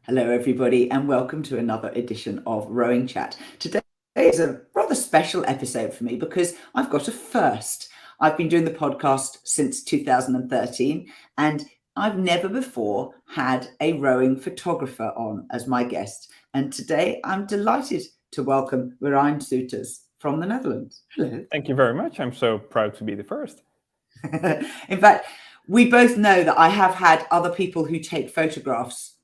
Hello, everybody, and welcome to another edition of Rowing Chat. Today is a rather special episode for me because I've got a first. I've been doing the podcast since 2013, and I've never before had a rowing photographer on as my guest. And today I'm delighted to welcome Merijn Soeters from the Netherlands. Hello. Thank you very much. I'm so proud to be the first. In fact, we both know that I have had other people who take photographs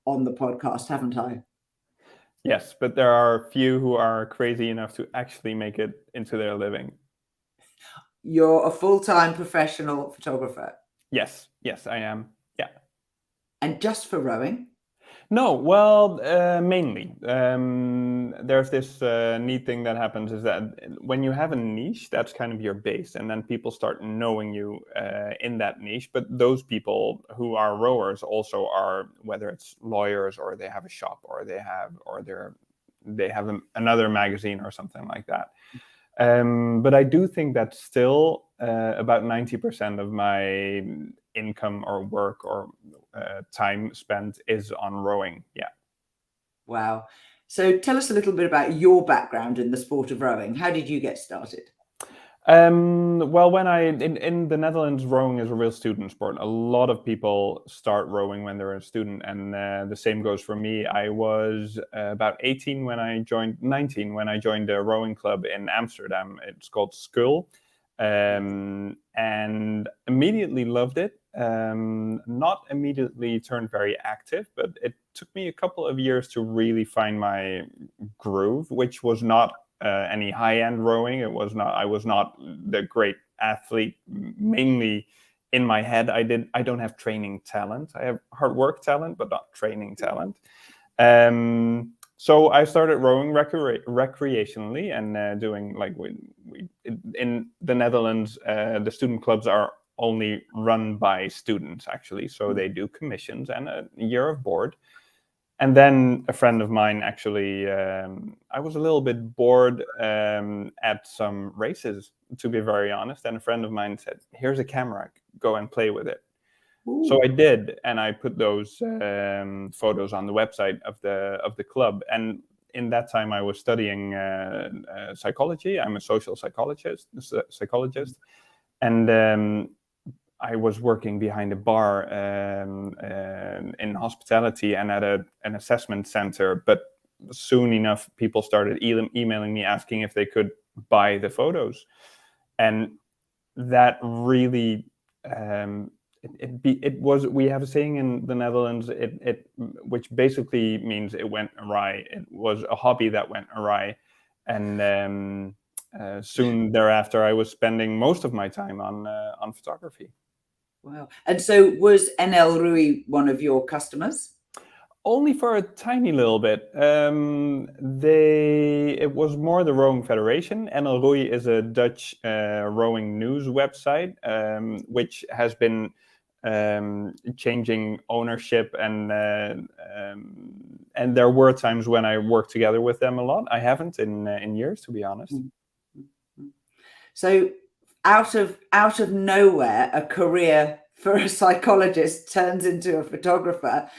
on the podcast, haven't I? Yes, but there are few who are crazy enough to actually make it into their living. You're a full-time professional photographer? Yes, I am. Yeah. And just for rowing? No, well, mainly. There's this neat thing that happens is that when you have a niche, that's kind of your base, and then people start knowing you in that niche. But those people who are rowers also are, whether it's lawyers or they have a shop or they have another magazine or something like that. But I do think that still about 90% of my income or work or time spent is on rowing. Yeah. Wow. So tell us a little bit about your background in the sport of rowing. How did you get started? Well, when in the Netherlands, rowing is a real student sport. A lot of people start rowing when they're a student, and the same goes for me. I was about 19 when I joined a rowing club in Amsterdam. It's called Schol, and immediately loved it. Not immediately turned very active, but it took me a couple of years to really find my groove, which was not any high-end rowing. I was not the great athlete. Mainly in my head, I don't have training talent. I have hard work talent, but not training talent. So I started rowing recreationally and doing like in the Netherlands, the student clubs are only run by students actually. So they do commissions and a year of board. And then a friend of mine actually, I was a little bit bored at some races, to be very honest. And a friend of mine said, "Here's a camera, go and play with it." Ooh. So I did, and I put those photos on the website of the club. And in that time, I was studying psychology. I'm a social psychologist, and I was working behind a bar in hospitality and at an assessment center. But soon enough, people started emailing me asking if they could buy the photos, and that really it was. We have a saying in the Netherlands, which basically means it went awry. It was a hobby that went awry, and soon thereafter, I was spending most of my time on photography. Wow. And so was NL Rui one of your customers? Only for a tiny little bit. It was more the Rowing Federation. NL Rui is a Dutch rowing news website, which has been changing ownership, and there were times when I worked together with them a lot. I haven't in years, to be honest. So out of nowhere, a career for a psychologist turns into a photographer.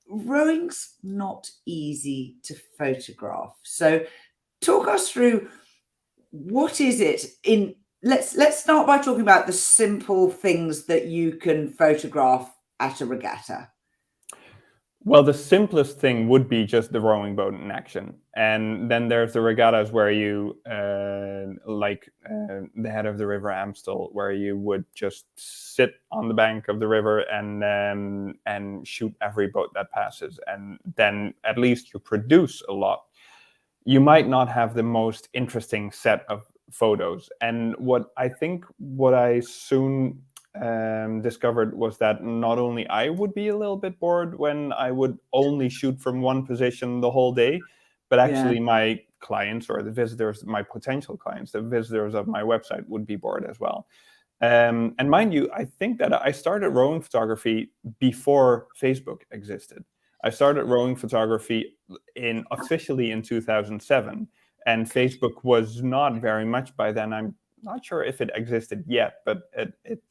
Rowing's not easy to photograph. So talk us through, what is it in, let's start by talking about the simple things that you can photograph at a regatta. Well, the simplest thing would be just the rowing boat in action. And then there's the regattas where you, the head of the River Amstel, where you would just sit on the bank of the river and shoot every boat that passes. And then at least you produce a lot. You might not have the most interesting set of photos. And what I soon discovered was that not only I would be a little bit bored when I would only shoot from one position the whole day, but actually my clients or the visitors, my potential clients, the visitors of my website would be bored as well. And mind you, I think that I started rowing photography before Facebook existed. I started rowing photography officially in 2007, and Facebook was not very much by then. I'm not sure if it existed yet, but it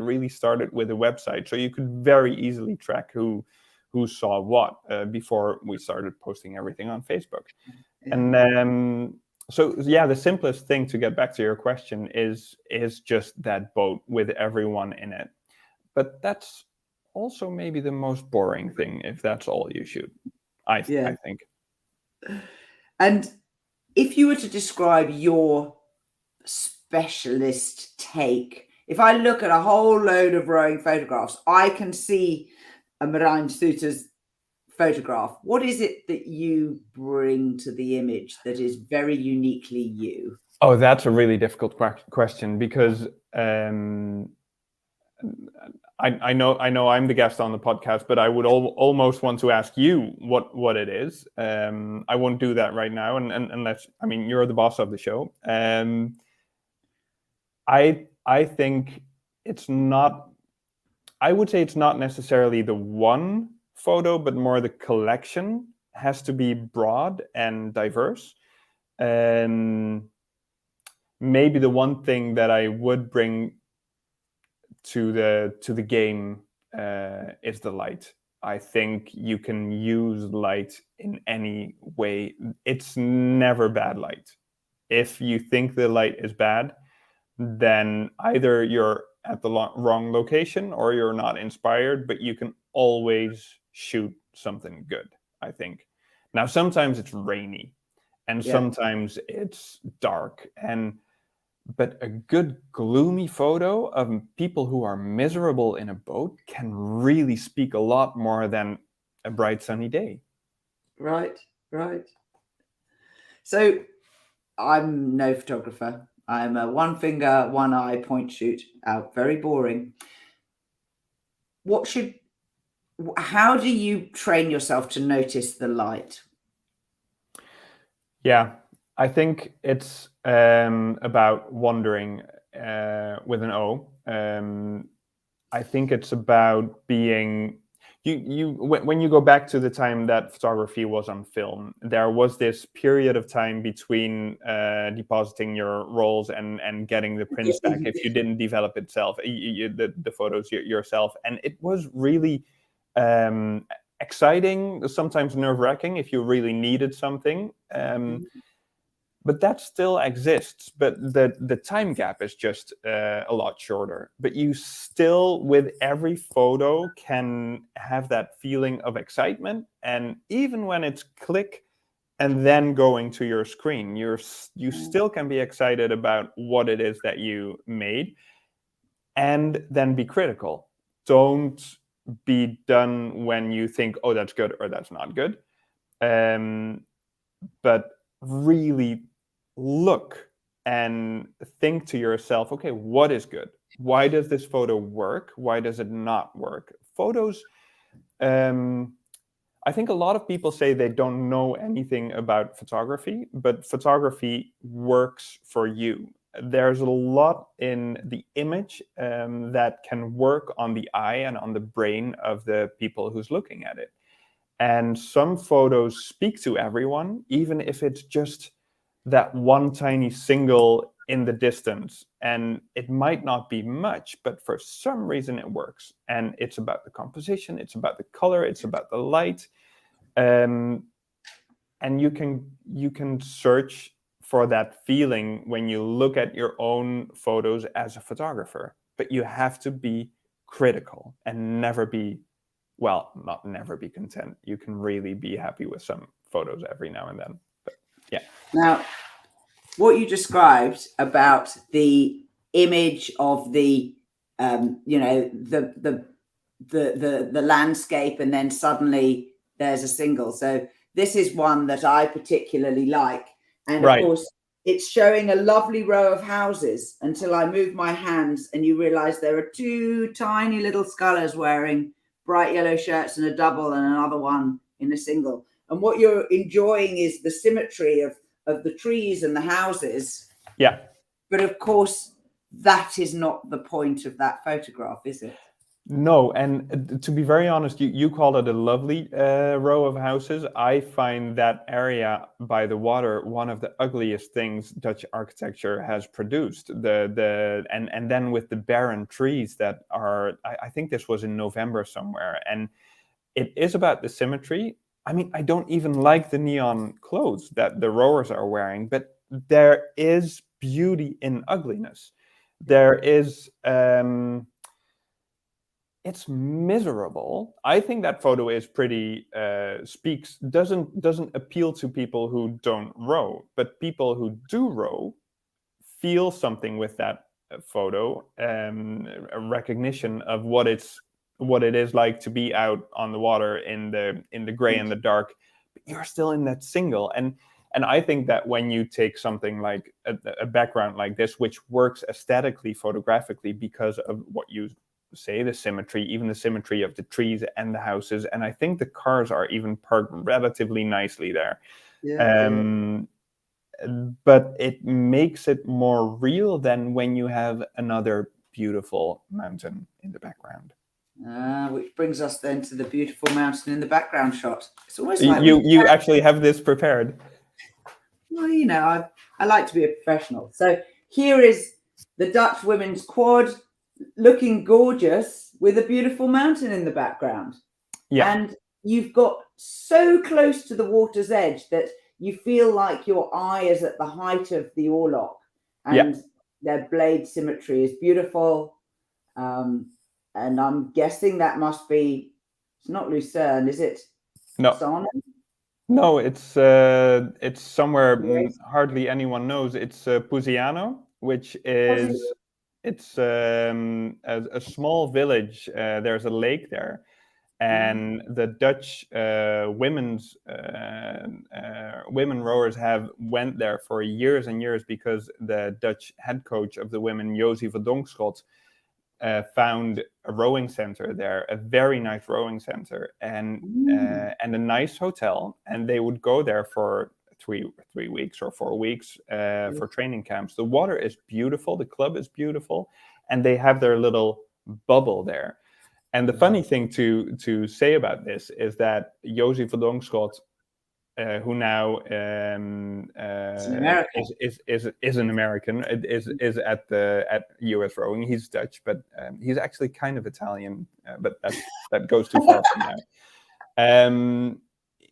really started with a website, so you could very easily track who who saw what before we started posting everything on Facebook. Yeah. And so yeah, the simplest thing, to get back to your question, is just that boat with everyone in it. But that's also maybe the most boring thing if that's all you shoot. I think. And if you were to describe your specialist take, if I look at a whole load of rowing photographs, I can see a Merijn Soeters photograph. What is it that you bring to the image that is very uniquely you? Oh, that's a really difficult question, because I know I'm the guest on the podcast, but I would almost want to ask you what it is. I won't do that right now, and unless, I mean, you're the boss of the show. I think it's not. I would say it's not necessarily the one photo, but more the collection has to be broad and diverse. And maybe the one thing that I would bring to the game is the light. I think you can use light in any way. It's never bad light. If you think the light is bad, then either you're at the wrong location or you're not inspired, but you can always shoot something good, I think. Now, sometimes it's rainy and sometimes it's dark, but a good gloomy photo of people who are miserable in a boat can really speak a lot more than a bright sunny day. Right. So I'm no photographer. I'm a one finger, one eye point shoot out. Very boring. How do you train yourself to notice the light? Yeah, I think it's about wandering with an O. I think it's about being when you go back to the time that photography was on film, there was this period of time between depositing your rolls and getting the prints back if you didn't develop itself, the photos yourself, and it was really exciting, sometimes nerve-wracking if you really needed something. But that still exists, but the time gap is just a lot shorter. But you still, with every photo, can have that feeling of excitement. And even when it's click and then going to your screen, you still can be excited about what it is that you made, and then be critical. Don't be done when you think, oh, that's good or that's not good. But really look and think to yourself, okay, what is good? Why does this photo work? Why does it not work? Photos, I think a lot of people say they don't know anything about photography, but photography works for you. There's a lot in the image that can work on the eye and on the brain of the people who's looking at it. And some photos speak to everyone, even if it's just that one tiny single in the distance. And it might not be much, but for some reason it works. And it's about the composition, it's about the color, it's about the light. And you can search for that feeling when you look at your own photos as a photographer. But you have to be critical and never be, well, not never be content. You can really be happy with some photos every now and then. But yeah. Now, what you described about the image of the the landscape, and then suddenly there's a single. So this is one that I particularly like, and of course it's showing a lovely row of houses until I move my hands and you realize there are two tiny little scullers wearing bright yellow shirts and a double, and another one in a single. And what you're enjoying is the symmetry of the trees and the houses. Yeah. But of course, that is not the point of that photograph, is it? No, and to be very honest, you call it a lovely row of houses. I find that area by the water one of the ugliest things Dutch architecture has produced. And then with the barren trees that are, I think this was in November somewhere, and it is about the symmetry. I mean, I don't even like the neon clothes that the rowers are wearing, but there is beauty in ugliness. There is, it's miserable. I think that photo is pretty, doesn't appeal to people who don't row, but people who do row feel something with that photo, a recognition of what it is like to be out on the water in the gray and the dark, but you're still in that single. And I think that when you take something like a background like this, which works aesthetically, photographically, because of what you say, the symmetry, even the symmetry of the trees and the houses, and I think the cars are even parked relatively nicely there. Yeah. But it makes it more real than when you have another beautiful mountain in the background. Which brings us then to the beautiful mountain in the background shot. It's almost like You actually have this prepared. well, you know, I like to be a professional. So here is the Dutch women's quad looking gorgeous with a beautiful mountain in the background. Yeah. And you've got so close to the water's edge that you feel like your eye is at the height of the oarlock, and their blade symmetry is beautiful. And I'm guessing that must be, it's not Lucerne, is it? No. Sarnen? No, it's somewhere hardly anyone knows. It's Positano, which is it's a small village. There's a lake there, and the Dutch women rowers have went there for years and years because the Dutch head coach of the women, Josie van Donkschot, found a rowing center there, a very nice rowing center, and a nice hotel, and they would go there for three weeks or 4 weeks for training camps. The water is beautiful, the club is beautiful, and they have their little bubble there. And the funny thing to say about this is that Josie van Donkschot, who now is an American, is at US rowing. He's Dutch, but he's actually kind of Italian, but that goes too far from now.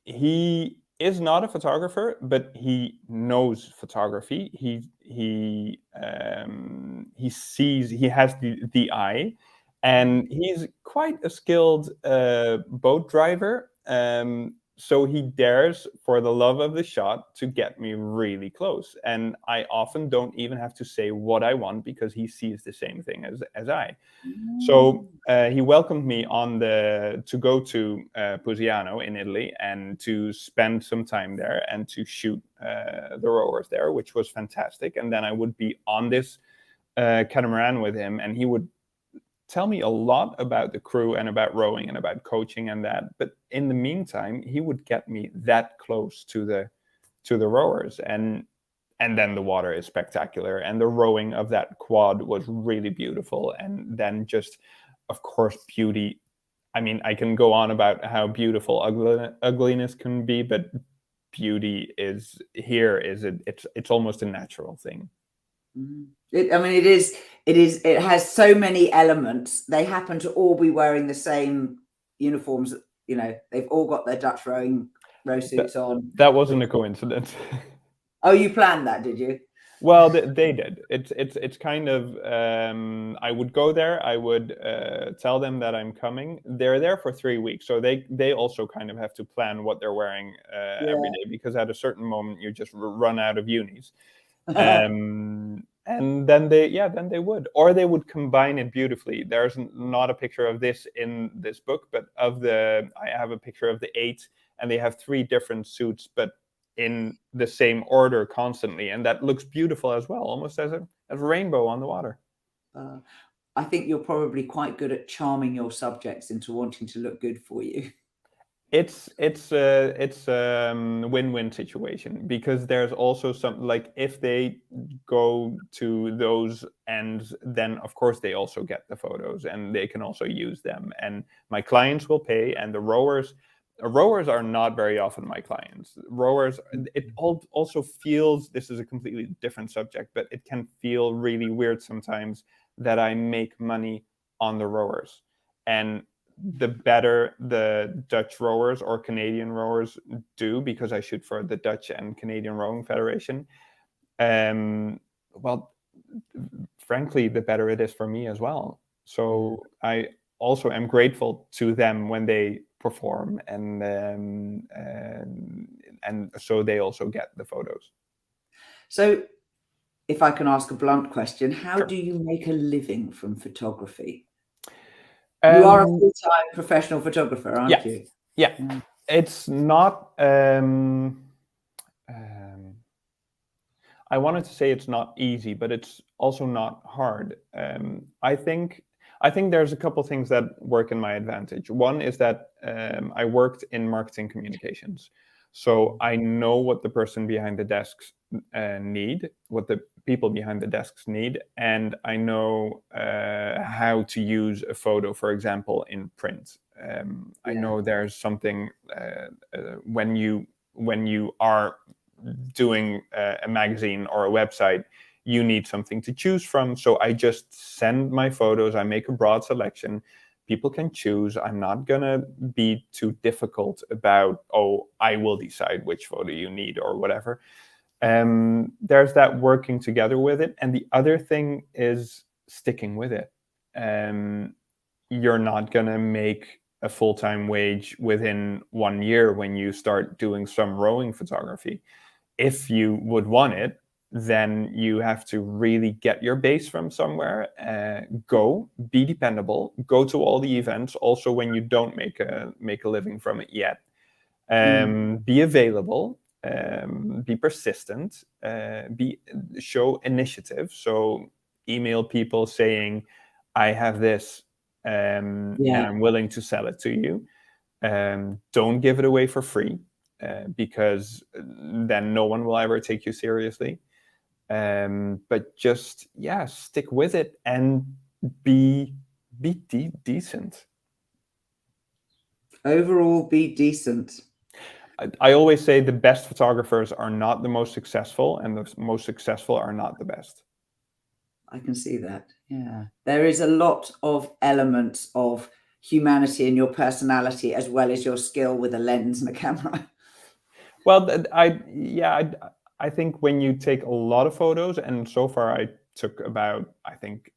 He is not a photographer, but he knows photography. He sees. He has the eye, and he's quite a skilled boat driver. So he dares, for the love of the shot, to get me really close. And I often don't even have to say what I want because he sees the same thing as I. So he welcomed me to go to Positano in Italy and to spend some time there and to shoot the rowers there, which was fantastic. And then I would be on this catamaran with him, and he would tell me a lot about the crew and about rowing and about coaching and that. But in the meantime, he would get me that close to the rowers, and then the water is spectacular, and the rowing of that quad was really beautiful. And then just, of course, beauty. I mean, I can go on about how beautiful ugliness can be, but beauty is it's almost a natural thing. It has so many elements. They happen to all be wearing the same uniforms. You know, they've all got their Dutch row suits on. That wasn't a coincidence. Oh, you planned that, did you? Well, they did. It's kind of, I would go there. I would tell them that I'm coming. They're there for 3 weeks, so they also kind of have to plan what they're wearing every day, because at a certain moment you just run out of unis. And then they would, or they would combine it beautifully. There's not a picture of this in this book, but I have a picture of the 8, and they have 3 different suits, but in the same order constantly, and that looks beautiful as well, almost as a rainbow on the water. I think you're probably quite good at charming your subjects into wanting to look good for you. It's a win-win situation, because there's also some, like, if they go to those ends, then of course they also get the photos and they can also use them, and my clients will pay. And the rowers are not very often my clients. Rowers, it also feels, this is a completely different subject, but it can feel really weird sometimes that I make money on the rowers. And the better the Dutch rowers or Canadian rowers do, because I shoot for the Dutch and Canadian Rowing Federation. Well, frankly, the better it is for me as well. So I also am grateful to them when they perform, and so they also get the photos. So, if I can ask a blunt question, how Sure. do you make a living from photography? You are a full-time professional photographer, aren't you? Yeah. It's not. I wanted to say it's not easy, but it's also not hard. I think there's a couple things that work in my advantage. One is that I worked in marketing communications, so I know what the person behind the desks need, what the people behind the desks need, and I know how to use a photo, for example, in print. I know there's something when you are doing a magazine or a website, you need something to choose from. So I just send my photos, I make a broad selection. People can choose. I'm not gonna be too difficult about, oh, I will decide which photo you need or whatever. There's that working together with it. And the other thing is sticking with it. You're not gonna make a full-time wage within 1 year when you start doing some rowing photography. If you would want it, then you have to really get your base from somewhere, be dependable, go to all the events, also when you don't make a living from it yet. Be available, be persistent, show initiative. So email people saying, I have this, and I'm willing to sell it to you. Don't give it away for free. Because then no one will ever take you seriously. But just stick with it and be decent. Overall, be decent. I always say the best photographers are not the most successful, and the most successful are not the best. I can see that. Yeah, there is a lot of elements of humanity in your personality, as well as your skill with a lens and a camera. Well, I think when you take a lot of photos, and so far I took about, I think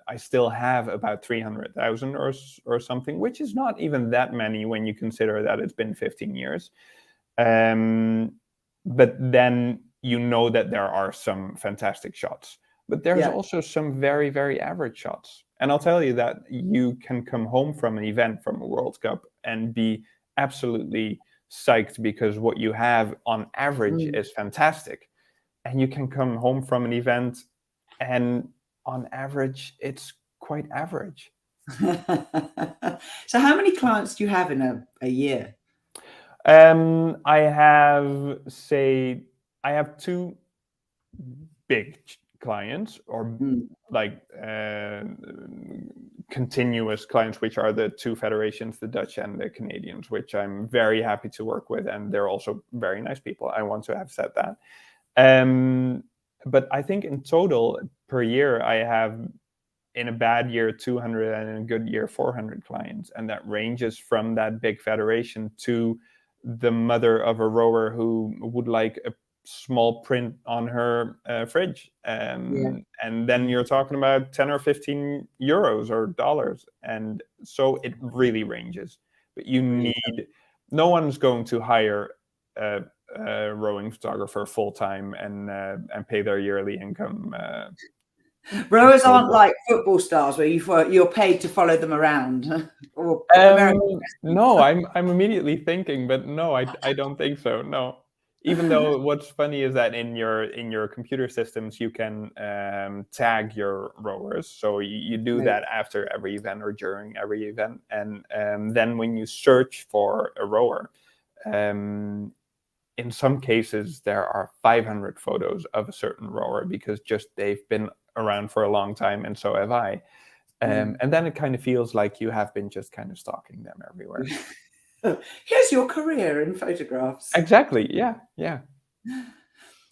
I still have about 300,000 or something, which is not even that many when you consider that it's been 15 years. But then you know that there are some fantastic shots, but there's also some very, very average shots. And I'll tell you that you can come home from an event, from a World Cup, and be absolutely psyched because what you have on average is fantastic. And you can come home from an event and on average, it's quite average. So how many clients do you have in a year? I have two big clients, or like continuous clients, which are the two federations, the Dutch and the Canadians, which I'm very happy to work with, and they're also very nice people. I want to have said that. But I think in total per year, I have, in a bad year, 200, and in a good year, 400 clients. And that ranges from that big federation to the mother of a rower who would like a small print on her fridge. And then you're talking about 10 or 15 euros or dollars. And so it really ranges. But you need, no one's going to hire a rowing photographer full-time and pay their yearly income. Rowers aren't like football stars where you're paid to follow them around. Or no, I'm immediately thinking, but no, I don't think so. No. Even though what's funny is that in your computer systems you can tag your rowers, so you do that after every event or during every event, and then when you search for a rower, in some cases there are 500 photos of a certain rower because just they've been around for a long time, and so have I. And then it kind of feels like you have been just kind of stalking them everywhere. Here's your career in photographs. Exactly. Yeah.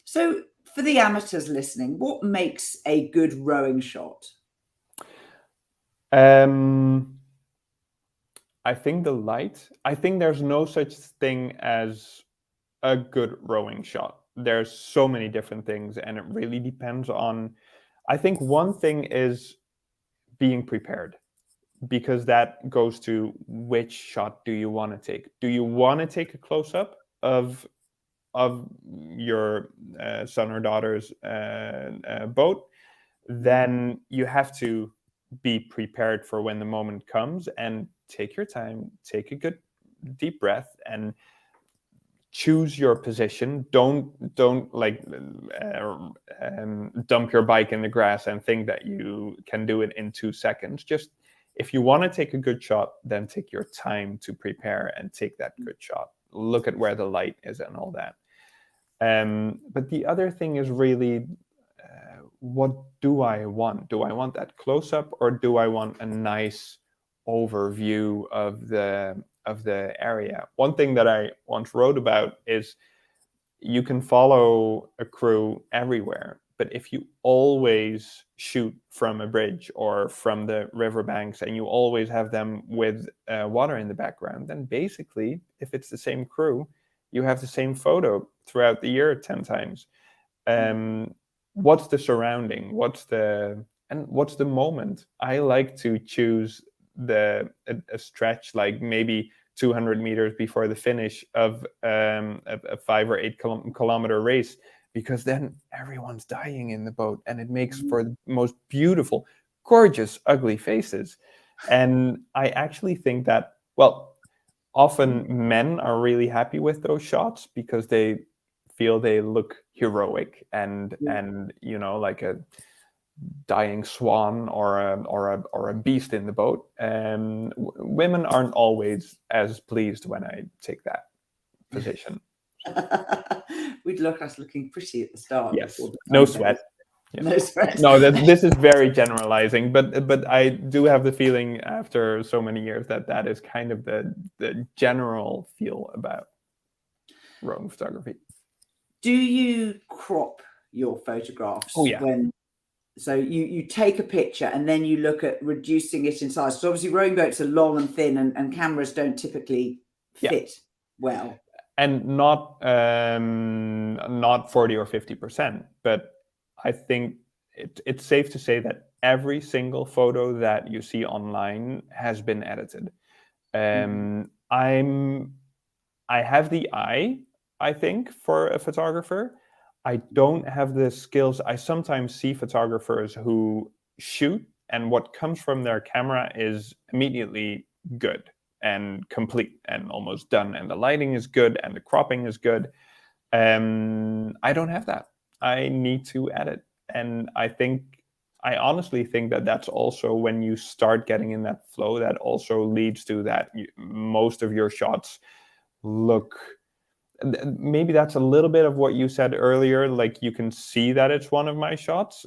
So for the amateurs listening, what makes a good rowing shot? I think the light. I think there's no such thing as a good rowing shot. There's so many different things, and it really depends on. I think one thing is being prepared, because that goes to which shot do you want to take. Do you want to take a close up of your son or daughter's boat? Then you have to be prepared for when the moment comes, and take your time, take a good deep breath, and choose your position. Don't like dump your bike in the grass and think that you can do it in 2 seconds. Just, if you want to take a good shot, then take your time to prepare and take that good shot. Look at where the light is and all that. But the other thing is really, what do I want? Do I want that close up, or do I want a nice overview of the area? One thing that I once wrote about is, you can follow a crew everywhere, but if you always shoot from a bridge or from the riverbanks, and you always have them with water in the background, then basically, if it's the same crew, you have the same photo throughout the year 10 times. What's the surrounding? What's the moment? I like to choose a stretch, like maybe 200 meters before the finish of a 5 or 8 kilometer race, because then everyone's dying in the boat, and it makes for the most beautiful, gorgeous, ugly faces. And I actually think that, well, often men are really happy with those shots, because they feel they look heroic and like a dying swan or a beast in the boat. And women aren't always as pleased when I take that position. We'd look us looking pretty at the start. Yes, no sweat. Yeah. No sweat. No, this is very generalizing, but I do have the feeling after so many years that is kind of the general feel about rowing photography. Do you crop your photographs? Oh, yeah. So you take a picture and then you look at reducing it in size. So obviously rowing boats are long and thin, and cameras don't typically fit well. And not 40 or 50%, but I think it's safe to say that every single photo that you see online has been edited. I have the eye, I think, for a photographer. I don't have the skills. I sometimes see photographers who shoot, and what comes from their camera is immediately good and complete and almost done, and the lighting is good and the cropping is good. I don't have that. I need to edit, and I honestly think that that's also, when you start getting in that flow, that also leads to that most of your shots look. Maybe that's a little bit of what you said earlier, like you can see that it's one of my shots.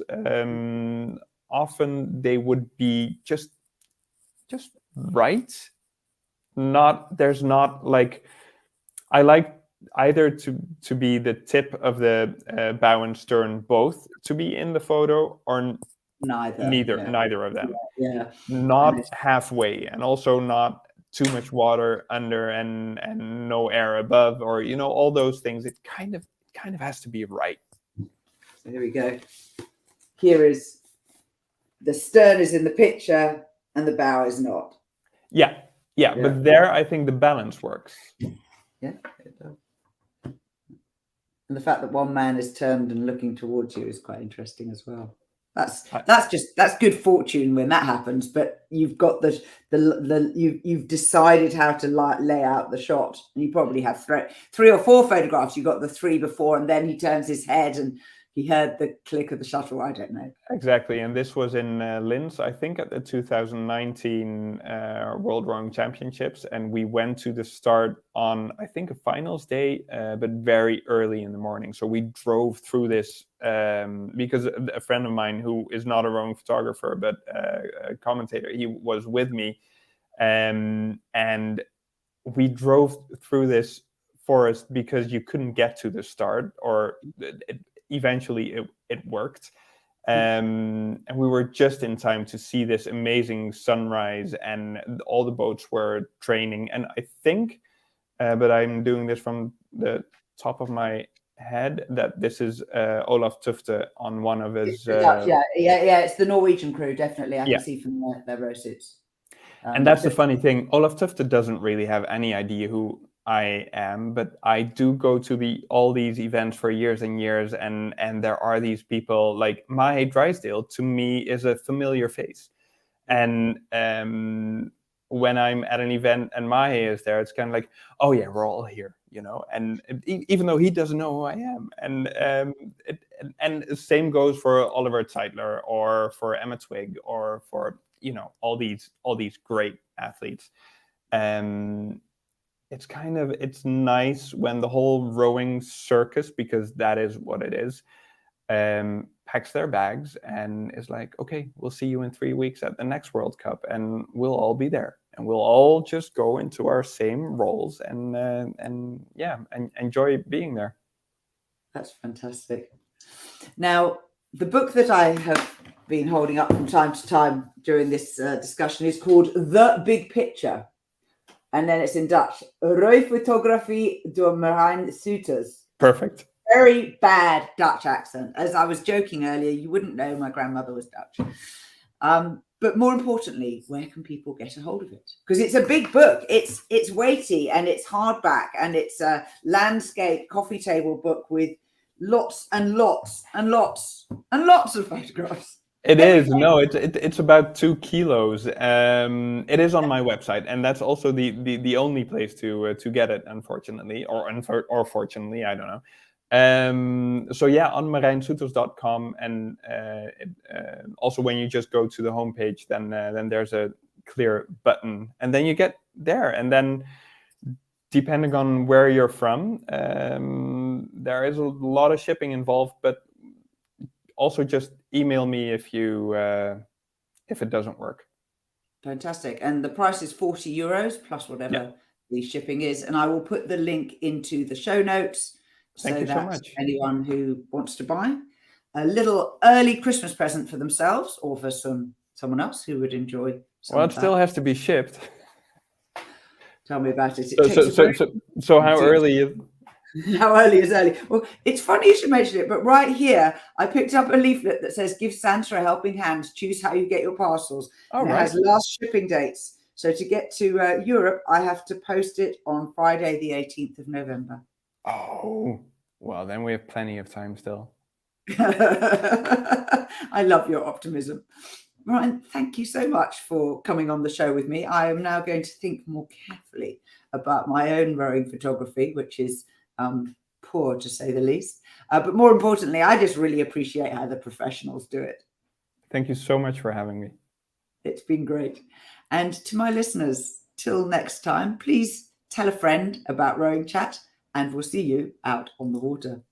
Often they would be just right. There's not like, I like either to be the tip of the bow and stern both to be in the photo, or neither of them. Not halfway, and also not too much water under and no air above, or all those things. It kind of has to be right. So here we go. Here is the stern is in the picture and the bow is not. Yeah. But there I think the balance works. Yeah, it does. And the fact that one man is turned and looking towards you is quite interesting as well. That's good fortune when that happens. But you've got you've decided how to lay out the shot, and you probably have 3 or 4 photographs. You got the 3 before, and then he turns his head, and he heard the click of the shuttle. I don't know exactly. And this was in Linz, I think, at the 2019 World Rowing Championships, and we went to the start on, I think, a finals day, but very early in the morning. So we drove through this because a friend of mine, who is not a rowing photographer but a commentator, he was with me, and we drove through this forest because you couldn't get to the start, or eventually it worked. And we were just in time to see this amazing sunrise, and all the boats were training. And I think, but I'm doing this from the top of my head, that this is Olaf Tufte on one of his. Yeah. It's the Norwegian crew, definitely. I Yeah. can see from their row suits. And that's the funny thing. Olaf Tufte doesn't really have any idea who I am, but I do go to all these events for years and years, and there are these people like Mahe Drysdale. To me, is a familiar face, and when I'm at an event and Mahe is there, it's kind of like, oh yeah, we're all here, you know. And even though he doesn't know who I am, and the same goes for Oliver Zeitler or for Emma Twigg or for, you know, all these great athletes. It's nice when the whole rowing circus, because that is what it is, packs their bags and is like, okay, we'll see you in 3 weeks at the next World Cup, and we'll all be there, and we'll all just go into our same roles and enjoy being there. That's fantastic. Now, the book that I have been holding up from time to time during this discussion is called The Big Picture. And then it's in Dutch. Roeifotografie door Merijn Soeters. Perfect. Very bad Dutch accent. As I was joking earlier, you wouldn't know my grandmother was Dutch. But more importantly, where can people get a hold of it? Because it's a big book. It's weighty, and it's hardback, and it's a landscape coffee table book with lots and lots and lots and lots of photographs. It is. No, it's about 2 kilos. It is on my website, and that's also the only place to get it, unfortunately, or fortunately, I don't know. So yeah, on merijnsoeters.com, and also when you just go to the homepage, then there's a clear button, and then you get there, and then depending on where you're from, there is a lot of shipping involved, but also just email me if it doesn't work. Fantastic. And the price is €40 plus whatever the shipping is, and I will put the link into the show notes. Thank you so much. Anyone who wants to buy a little early Christmas present for themselves, or for someone else who would enjoy some well, it still has to be shipped. Tell me about it. So how early is... How early is early? Well, it's funny you should mention it, but right here, I picked up a leaflet that says, give Santa a helping hand, choose how you get your parcels. It has last shipping dates. So to get to Europe, I have to post it on Friday, the 18th of November. Oh, well, then we have plenty of time still. I love your optimism. Merijn, thank you so much for coming on the show with me. I am now going to think more carefully about my own rowing photography, which is poor, to say the least. But more importantly, I just really appreciate how the professionals do it. Thank you so much for having me. It's been great. And to my listeners, till next time, please tell a friend about Rowing Chat, and we'll see you out on the water.